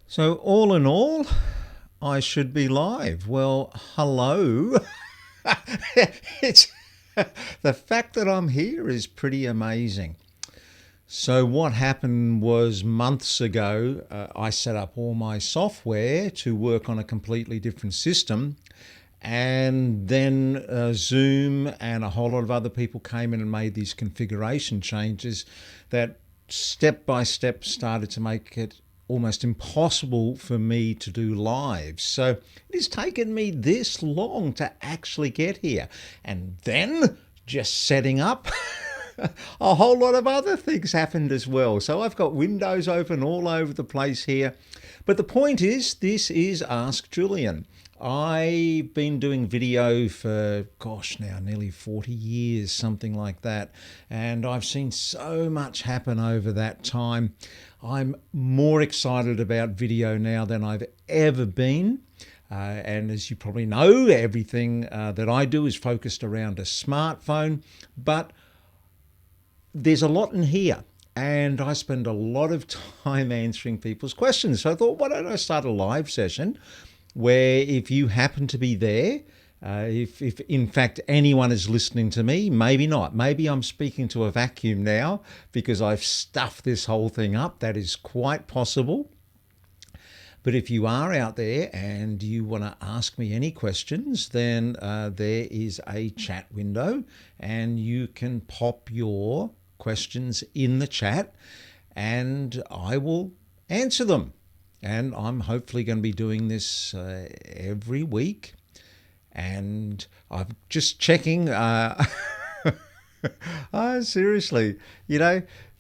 So all in all, I should be live. Well, hello. it's the fact that I'm here is pretty amazing. So what happened was months ago, I set up all my software to work on a completely different system. And then Zoom and a whole lot of other people came in and made these configuration changes that step by step started to make it almost impossible for me to do live. So it has taken me this long to actually get here. And then just setting up, a whole lot of other things happened as well. So I've got windows open all over the place here. But the point is, this is Ask Julian. I've been doing video for, gosh, now nearly 40 years, something like that. And I've seen so much happen over that time. I'm more excited about video now than I've ever been. And as you probably know, everything that I do is focused around a smartphone. But there's a lot in here. And I spend a lot of time answering people's questions. So I thought, why don't I start a live session where if you happen to be there, if in fact anyone is listening to me, maybe not. Maybe I'm speaking to a vacuum now because I've stuffed this whole thing up. That is quite possible. But if you are out there and you want to ask me any questions, then there is a chat window and you can pop your questions in the chat and I will answer them. And I'm hopefully going to be doing this every week. And I'm just checking. Seriously,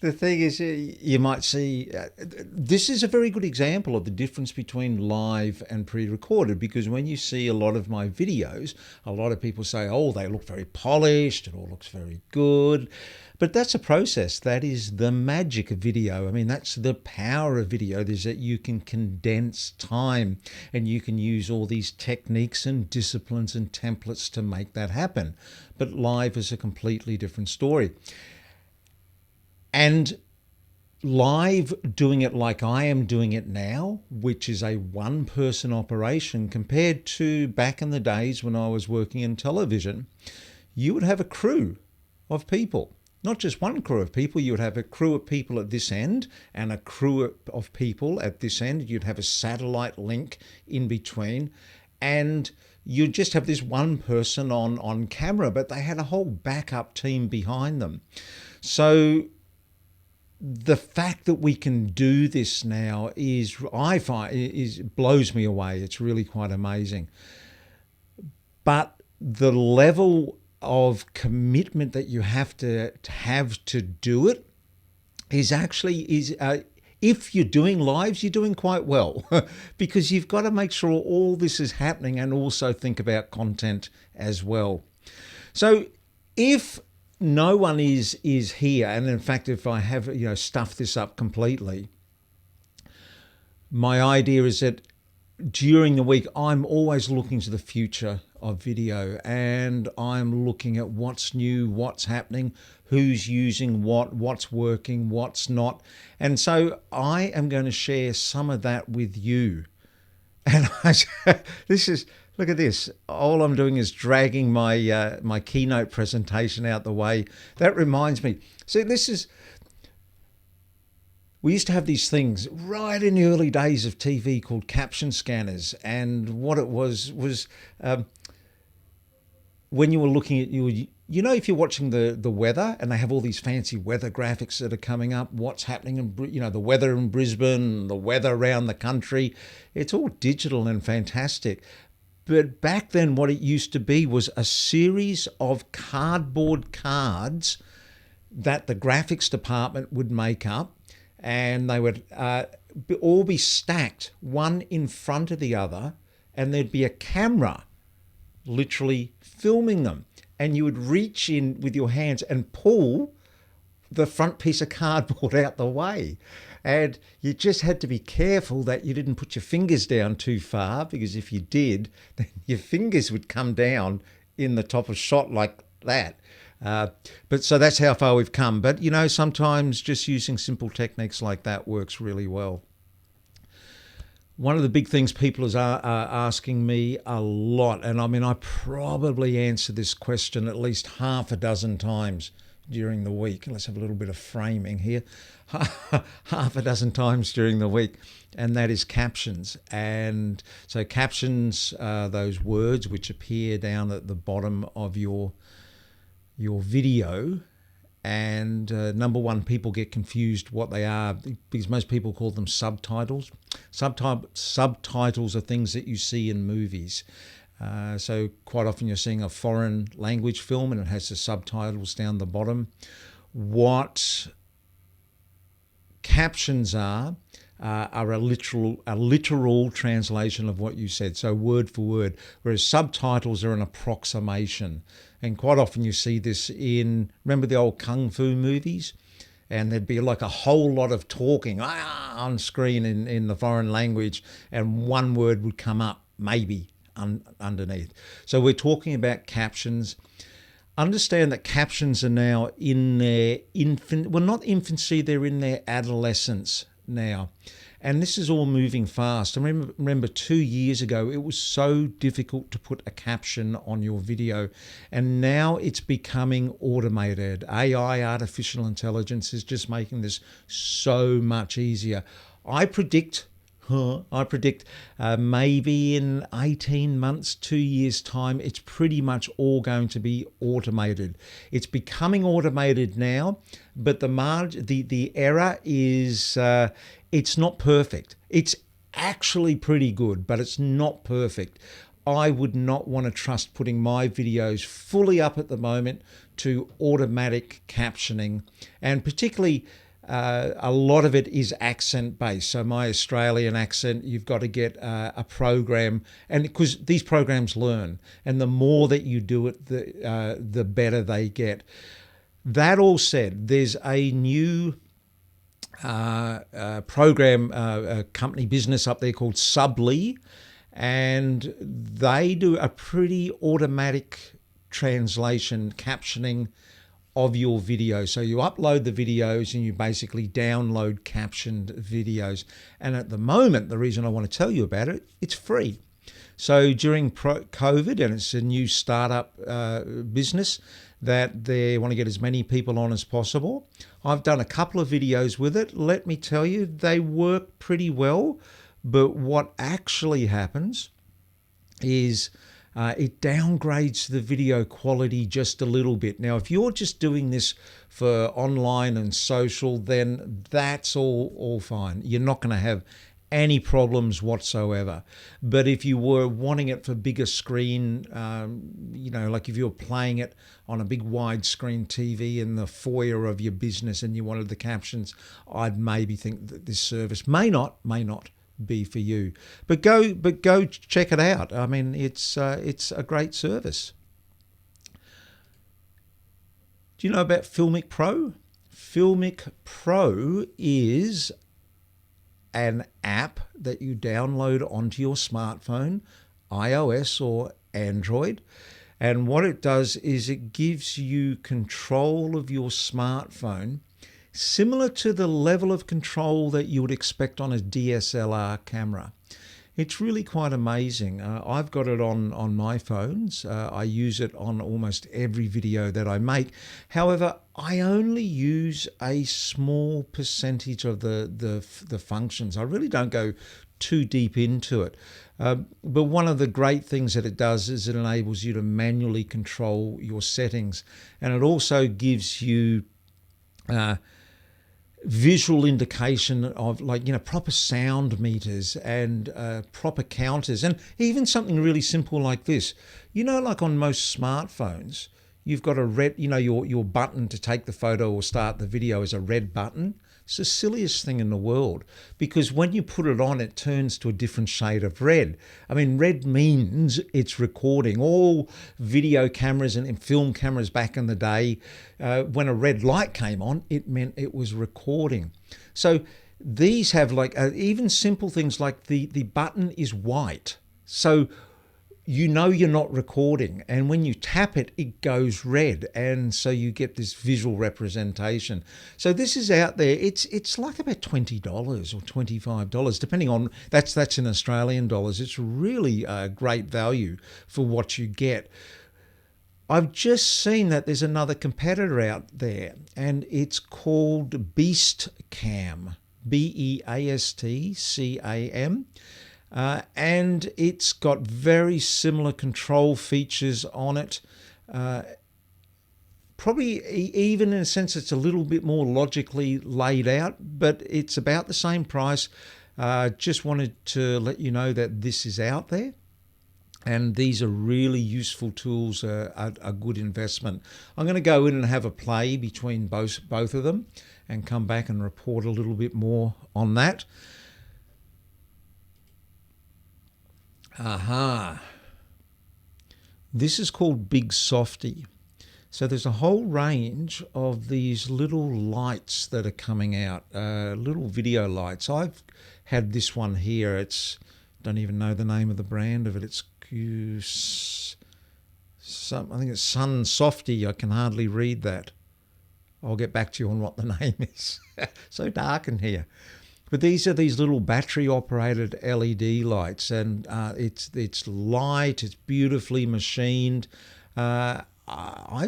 the thing is, you might see, this is a very good example of the difference between live and pre-recorded, because when you see a lot of my videos, a lot of people say, oh, they look very polished, it all looks very good. But that's a process. That is the magic of video. I mean, that's the power of video, is that you can condense time and you can use all these techniques and disciplines and templates to make that happen. But live is a completely different story. And live, doing it like I am doing it now, which is a one-person operation, compared to back in the days when I was working in television, you would have a crew of people. Not just one crew of people, you would have a crew of people at this end and a crew of people at this end. You'd have a satellite link in between, and you'd just have this one person on camera, but they had a whole backup team behind them. So the fact that we can do this now I find, blows me away. It's really quite amazing. But the level of commitment that you have to do it is if you're doing lives, you're doing quite well because you've got to make sure all this is happening and also think about content as well. So if no one is here, and in fact, if I have stuffed this up completely, my idea is that during the week, I'm always looking to the future of video and I'm looking at what's new, what's happening, who's using what's working, what's not. And so I am going to share some of that with you. And look at this. All I'm doing is dragging my my keynote presentation out the way. That reminds me. See, we used to have these things right in the early days of TV called caption scanners. And what it was when you were looking at, if you're watching the weather and they have all these fancy weather graphics that are coming up, what's happening in, the weather in Brisbane, the weather around the country, it's all digital and fantastic. But back then what it used to be was a series of cardboard cards that the graphics department would make up, and they would all be stacked one in front of the other, and there'd be a camera literally filming them, and you would reach in with your hands and pull the front piece of cardboard out the way. And you just had to be careful that you didn't put your fingers down too far, because if you did, then your fingers would come down in the top of shot like that. But so that's how far we've come. But, sometimes just using simple techniques like that works really well. One of the big things people are asking me a lot, and I mean, I probably answer this question at least half a dozen times during the week. Let's have a little bit of framing here. Half a dozen times during the week, and that is captions. And so captions are those words which appear down at the bottom of your video. And number one, people get confused what they are because most people call them subtitles. Subtitles are things that you see in movies. So quite often you're seeing a foreign language film and it has the subtitles down the bottom. What captions are a literal translation of what you said, so word for word, whereas subtitles are an approximation. And quite often you see this in, remember the old Kung Fu movies? And there'd be like a whole lot of talking on screen in the foreign language, and one word would come up, maybe, underneath. So we're talking about captions. Understand that captions are now in their not infancy, they're in their adolescence now. And this is all moving fast. I remember 2 years ago, it was so difficult to put a caption on your video. And now it's becoming automated. AI, artificial intelligence, is just making this so much easier. I predict maybe in 18 months, 2 years' time, it's pretty much all going to be automated. It's becoming automated now, but the error is it's not perfect. It's actually pretty good, but it's not perfect. I would not want to trust putting my videos fully up at the moment to automatic captioning, and particularly a lot of it is accent based. So my Australian accent, you've got to get a program, and because these programs learn, and the more that you do it, the better they get. That all said, there's a new program, company business up there called Subly, and they do a pretty automatic translation, captioning of your video. So you upload the videos and you basically download captioned videos. And at the moment, the reason I want to tell you about it, it's free. So during COVID, and it's a new startup business that they want to get as many people on as possible. I've done a couple of videos with it. Let me tell you, they work pretty well. But what actually happens is it downgrades the video quality just a little bit. Now, if you're just doing this for online and social, then that's all fine. You're not going to have any problems whatsoever. But if you were wanting it for bigger screen, like if you were playing it on a big widescreen TV in the foyer of your business and you wanted the captions, I'd maybe think that this service may not be for you. But go check it out. I mean, it's a great service. Do you know about Filmic Pro? Filmic Pro is an app that you download onto your smartphone, iOS or Android. And what it does is it gives you control of your smartphone, similar to the level of control that you would expect on a DSLR camera. It's really quite amazing. I've got it on my phones. I use it on almost every video that I make. However, I only use a small percentage of the functions. I really don't go too deep into it. But one of the great things that it does is it enables you to manually control your settings. And it also gives you visual indication of proper sound meters and proper counters, and even something really simple like this. Like on most smartphones, you've got a red, your button to take the photo or start the video is a red button. It's the silliest thing in the world, because when you put it on, it turns to a different shade of red. I mean, red means it's recording. All video cameras and film cameras back in the day, when a red light came on, it meant it was recording. So these have even simple things like the button is white. So you know you're not recording, and when you tap it, it goes red, and so you get this visual representation. So this is out there. It's like about $20 or $25, depending on that's in Australian dollars. It's really a great value for what you get. I've just seen that there's another competitor out there, and it's called Beast Cam, BEASTCAM. And it's got very similar control features on it. Probably even in a sense it's a little bit more logically laid out, but it's about the same price. Just wanted to let you know that this is out there. And these are really useful tools, a good investment. I'm going to go in and have a play between both of them and come back and report a little bit more on that. Aha. This is called Big Softy. So there's a whole range of these little lights that are coming out, little video lights. I've had this one here. Don't even know the name of the brand of it. I think it's Sun Softy. I can hardly read that. I'll get back to you on what the name is. So dark in here. But these are these little battery-operated LED lights, and it's light, it's beautifully machined. I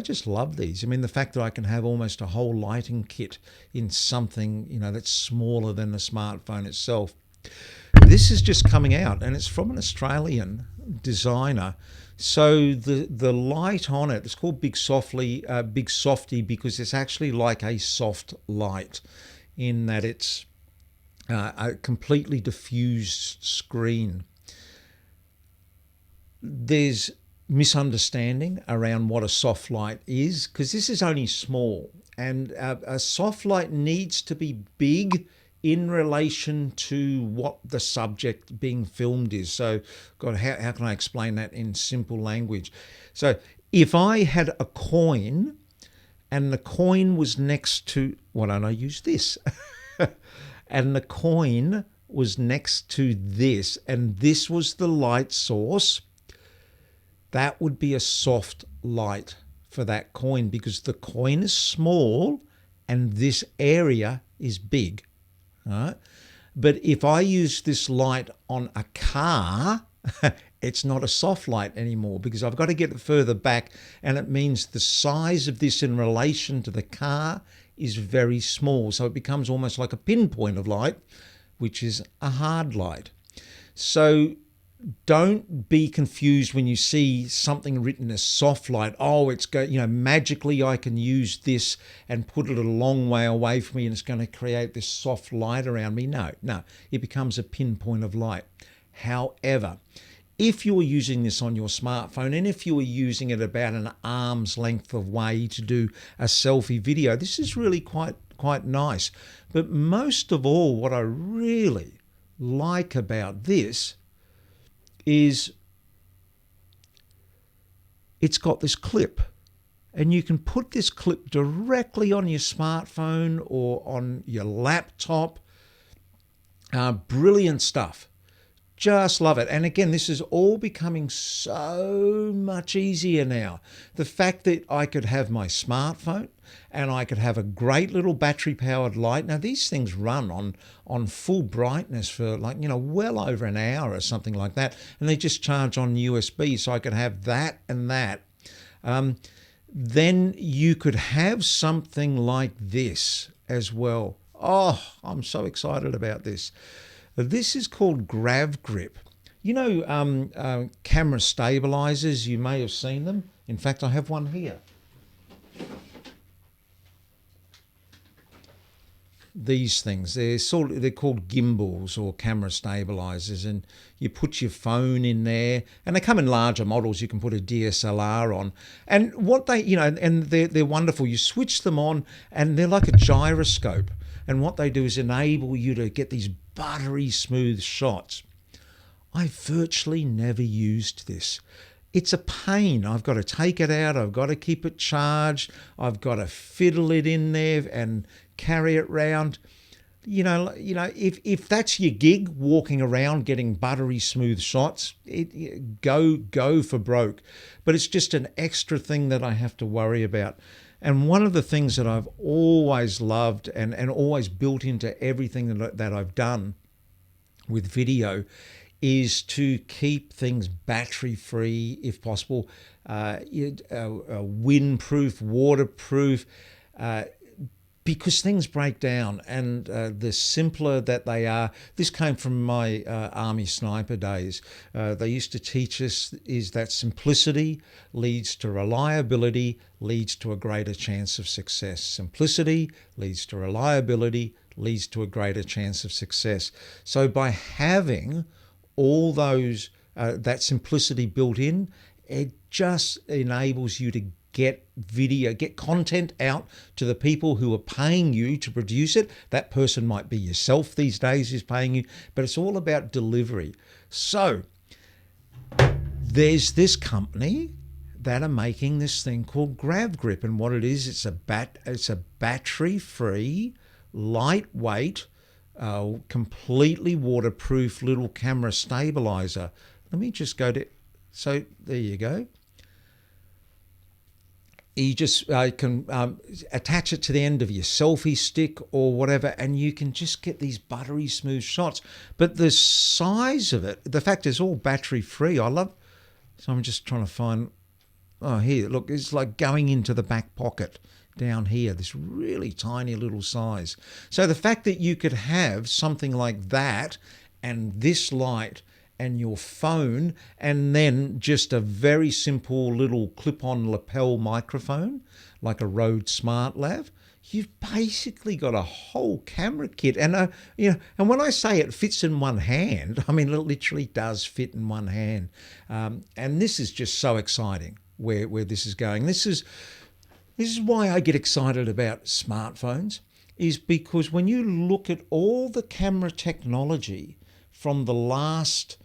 just love these. I mean, the fact that I can have almost a whole lighting kit in something, that's smaller than the smartphone itself. This is just coming out, and it's from an Australian designer. So the light on it, it's called Big Softy because it's actually like a soft light in that it's a completely diffused screen. There's misunderstanding around what a soft light is because this is only small, and a soft light needs to be big in relation to what the subject being filmed is. So, God, how can I explain that in simple language? So if I had a coin and the coin was next to, why don't I use this? And the coin was next to this, and this was the light source, that would be a soft light for that coin because the coin is small and this area is big. Right? But if I use this light on a car, it's not a soft light anymore because I've got to get it further back, and it means the size of this in relation to the car is very small. So it becomes almost like a pinpoint of light, which is a hard light. So don't be confused when you see something written as soft light. Oh, magically I can use this and put it a long way away from me and it's going to create this soft light around me. No, it becomes a pinpoint of light. However, if you're using this on your smartphone and if you are using it about an arm's length of way to do a selfie video, this is really quite nice. But most of all, what I really like about this is it's got this clip, and you can put this clip directly on your smartphone or on your laptop. Brilliant stuff. Just love it. And again, this is all becoming so much easier now. The fact that I could have my smartphone and I could have a great little battery powered light. Now these things run on full brightness for well over an hour or something like that. And they just charge on USB. So I could have that and that. Then you could have something like this as well. Oh, I'm so excited about this. This is called Grav Grip. Camera stabilizers, you may have seen them. In fact, I have one here. These things, they're called gimbals or camera stabilizers, and you put your phone in there, and they come in larger models. You can put a DSLR on, and what they're wonderful. You switch them on, and they're like a gyroscope. And what they do is enable you to get these buttery smooth shots. I virtually never used this. It's a pain. I've got to take it out. I've got to keep it charged. I've got to fiddle it in there and carry it round. if that's your gig, walking around getting buttery smooth shots, go for broke. But it's just an extra thing that I have to worry about. And one of the things that I've always loved and always built into everything that I've done with video is to keep things battery free if possible, windproof, waterproof, because things break down, and the simpler that they are. This came from my Army sniper days. They used to teach us is that simplicity leads to reliability, leads to a greater chance of success. Simplicity leads to reliability, leads to a greater chance of success. So by having all those that simplicity built in, it just enables you to get content out to the people who are paying you to produce it. That person might be yourself these days who's paying you, but it's all about delivery. So there's this company that are making this thing called Grav Grip, and what it is, it's a battery-free, lightweight, completely waterproof little camera stabilizer. Let me just go to, so there you go. You just can attach it to the end of your selfie stick or whatever, and you can just get these buttery smooth shots. But the size of it, the fact it's all battery free, I love. So I'm just trying to find, here, look, it's like going into the back pocket down here, this really tiny little size. So the fact that you could have something like that and this light and your phone and then just a very simple little clip-on lapel microphone like a Rode SmartLav, you've basically got a whole camera kit. And and when I say it fits in one hand, I mean it literally does fit in one hand. And this is just so exciting where this is going. This is why I get excited about smartphones, is because when you look at all the camera technology from the last,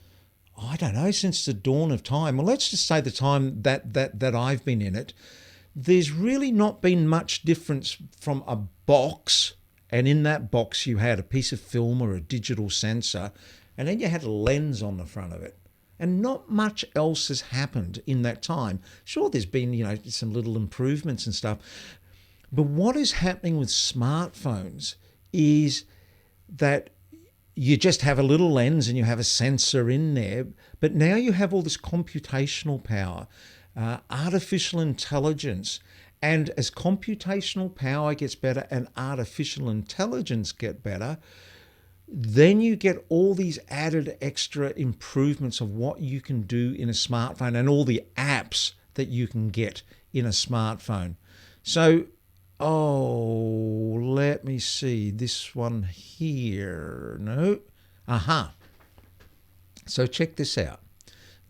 I don't know, since the dawn of time, well, let's just say the time that I've been in it, there's really not been much difference from a box, and in that box you had a piece of film or a digital sensor, and then you had a lens on the front of it. And not much else has happened in that time. Sure, there's been, some little improvements and stuff. But what is happening with smartphones is that you just have a little lens and you have a sensor in there. But now you have all this computational power, artificial intelligence. And as computational power gets better and artificial intelligence get better, then you get all these added extra improvements of what you can do in a smartphone and all the apps that you can get in a smartphone. So, let me see this one here. No. So check this out.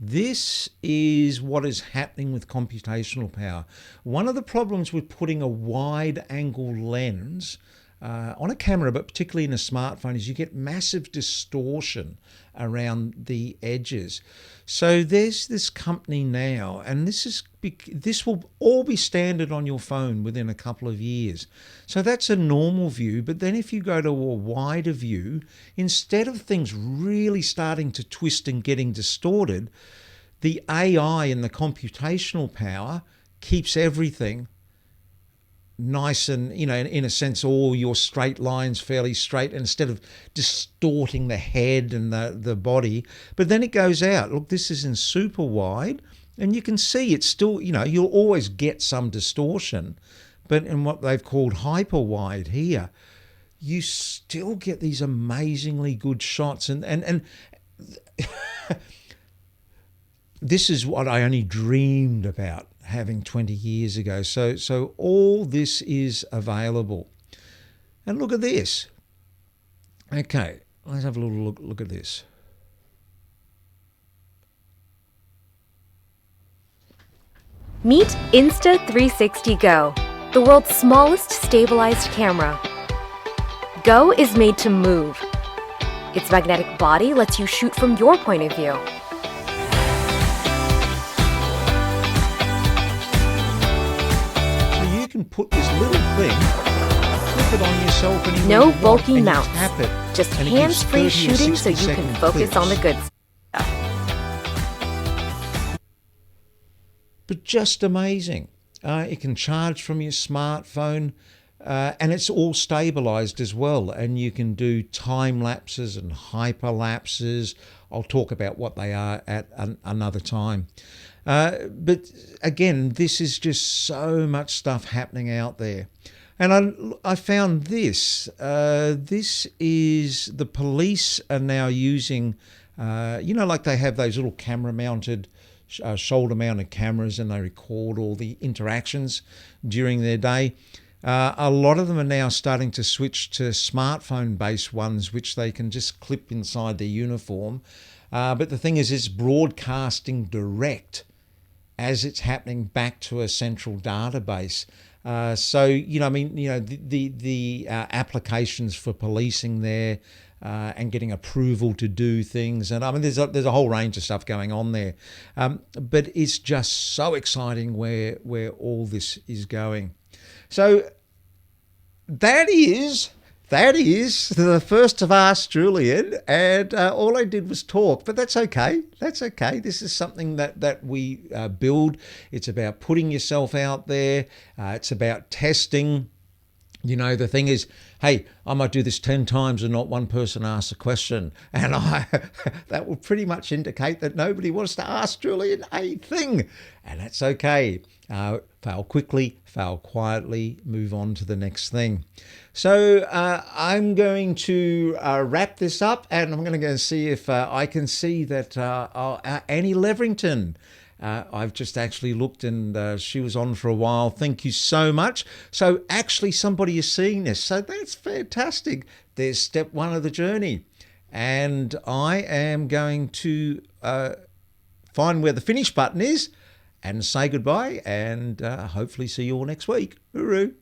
This is what is happening with computational power. One of the problems with putting a wide angle lens on a camera, but particularly in a smartphone, is you get massive distortion around the edges. So there's this company now, and this will all be standard on your phone within a couple of years. So that's a normal view, but then if you go to a wider view, instead of things really starting to twist and getting distorted, the AI and the computational power keeps everything nice and, in a sense, all your straight lines fairly straight, and instead of distorting the head and the body. But then it goes out. Look, this is in super wide, and you can see it's still, you'll always get some distortion. But in what they've called hyper wide here, you still get these amazingly good shots. And this is what I only dreamed about having 20 years ago. So all this is available. And look at this. Okay, let's have a little look at this. Meet Insta360 Go, the world's smallest stabilized camera. Go is made to move. Its magnetic body lets you shoot from your point of view. You can put this little thing, clip it on yourself anywhere No you want, bulky and you mounts. tap it, Just and it gives hands-free 30 or shooting so you 60 can second focus on the clips. good stuff. But just amazing. It can charge from your smartphone, and it's all stabilized as well. And you can do time lapses and hyperlapses. I'll talk about what they are at another time. But again, this is just so much stuff happening out there. And I found this. This is the police are now using, like they have those little camera-mounted, shoulder-mounted cameras, and they record all the interactions during their day. A lot of them are now starting to switch to smartphone-based ones, which they can just clip inside their uniform. But the thing is, it's broadcasting direct as it's happening back to a central database. The applications for policing there and getting approval to do things. And I mean, there's a whole range of stuff going on there. But it's just so exciting where all this is going. So that is the first of Ask Julian, and all I did was talk, but that's okay. That's okay. This is something that we build. It's about putting yourself out there. It's about testing. The thing is, hey, I might do this 10 times and not one person asks a question. And that will pretty much indicate that nobody wants to ask Julian a thing. And that's okay. Fail quickly, fail quietly, move on to the next thing. So I'm going to wrap this up, and I'm going to go and see if I can see that Annie Leverington, I've just actually looked, and she was on for a while. Thank you so much. So actually somebody is seeing this. So that's fantastic. There's step one of the journey. And I am going to find where the finish button is and say goodbye, and hopefully see you all next week. Hooroo.